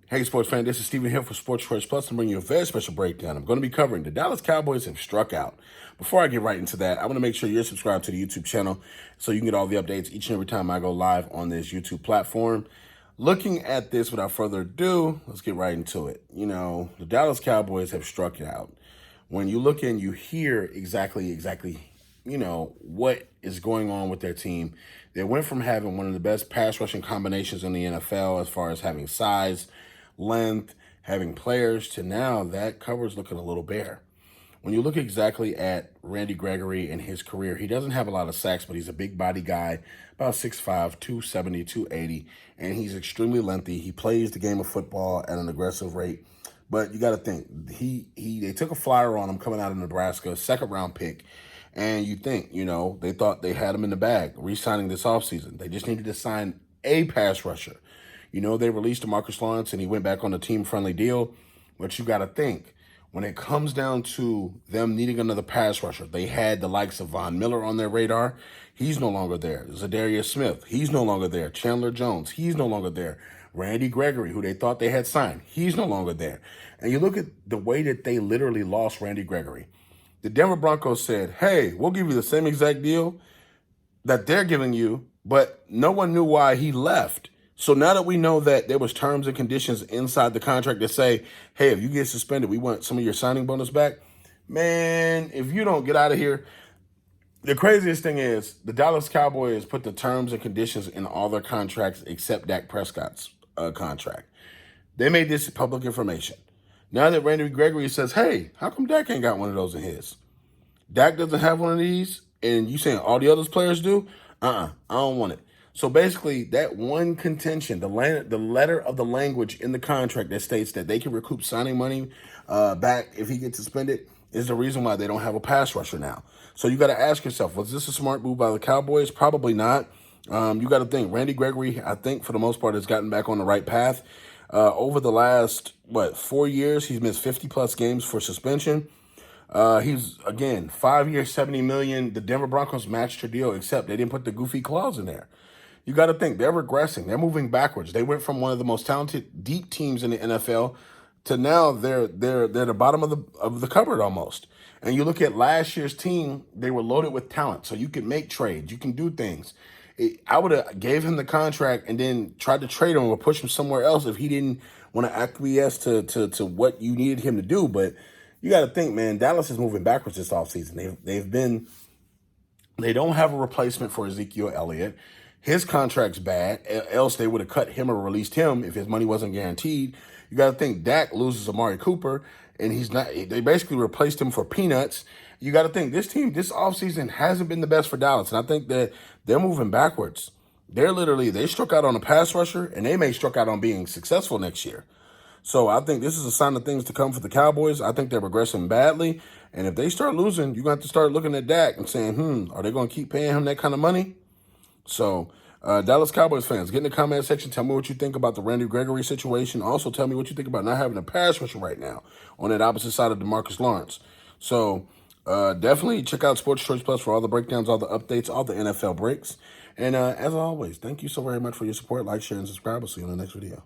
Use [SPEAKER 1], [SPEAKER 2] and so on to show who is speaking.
[SPEAKER 1] Hey, sports fan, this is Steven here for Sports Choice Plus. I'm bringing you a very special breakdown. I'm going to be covering the Dallas Cowboys have struck out. Before I get right into that, I want to make sure you're subscribed to the YouTube channel so you can get all the updates each and every time I go live on this YouTube platform. Looking at this without further ado, let's get right into it. You know, the Dallas Cowboys have struck out. When you look in, you hear exactly, what is going on with their team. They went from having one of the best pass rushing combinations in the NFL as far as having size, length, having players, to now that cover's looking a little bare. When you look exactly at Randy Gregory and his career, he doesn't have a lot of sacks, but he's a big body guy, about 6'5", 270, 280, and he's extremely lengthy. He plays the game of football at an aggressive rate. But you got to think, they took a flyer on him coming out of Nebraska, second-round pick, and you think, they thought they had him in the bag, re-signing this offseason. They just needed to sign a pass rusher. They released DeMarcus Lawrence, and he went back on a team-friendly deal. But you got to think, when it comes down to them needing another pass rusher, they had the likes of Von Miller on their radar. He's no longer there. Zadarius Smith, he's no longer there. Chandler Jones, he's no longer there. Randy Gregory, who they thought they had signed, he's no longer there. And you look at the way that they literally lost Randy Gregory. The Denver Broncos said, hey, we'll give you the same exact deal that they're giving you, but no one knew why he left. So now that we know that there was terms and conditions inside the contract that say, hey, if you get suspended, we want some of your signing bonus back. Man, if you don't get out of here. The craziest thing is the Dallas Cowboys put the terms and conditions in all their contracts except Dak Prescott's contract. They made this public information. Now that Randy Gregory says, hey, how come Dak ain't got one of those in his? Dak doesn't have one of these, and you saying all the other players do? I don't want it. So basically, that one contention, the letter of the language in the contract that states that they can recoup signing money back if he gets suspended, is the reason why they don't have a pass rusher now. So you got to ask yourself, was this a smart move by the Cowboys? Probably not. You got to think, Randy Gregory, I think for the most part, has gotten back on the right path. Over the last, 4 years, he's missed 50-plus games for suspension. He's, again, 5 years, $70 million. The Denver Broncos matched her deal, except they didn't put the goofy clause in there. You got to think, they're regressing. They're moving backwards. They went from one of the most talented, deep teams in the NFL to now they're the bottom of the cupboard almost. And you look at last year's team, they were loaded with talent. So you can make trades. You can do things. I would have gave him the contract and then tried to trade him or push him somewhere else if he didn't want to acquiesce to what you needed him to do. But you got to think, man, Dallas is moving backwards this offseason. They don't have a replacement for Ezekiel Elliott. His contract's bad, else they would have cut him or released him if his money wasn't guaranteed. You got to think Dak loses Amari Cooper, and they basically replaced him for peanuts. You got to think this team, this offseason hasn't been the best for Dallas, and I think that they're moving backwards. They struck out on a pass rusher, and they may struck out on being successful next year. So I think this is a sign of things to come for the Cowboys. I think they're regressing badly, and if they start losing, you're going to have to start looking at Dak and saying, are they going to keep paying him that kind of money? So, Dallas Cowboys fans, get in the comment section. Tell me what you think about the Randy Gregory situation. Also, tell me what you think about not having a pass rusher right now on that opposite side of DeMarcus Lawrence. So, definitely check out Sports Choice Plus for all the breakdowns, all the updates, all the NFL breaks. And as always, thank you so very much for your support. Like, share, and subscribe. I'll see you in the next video.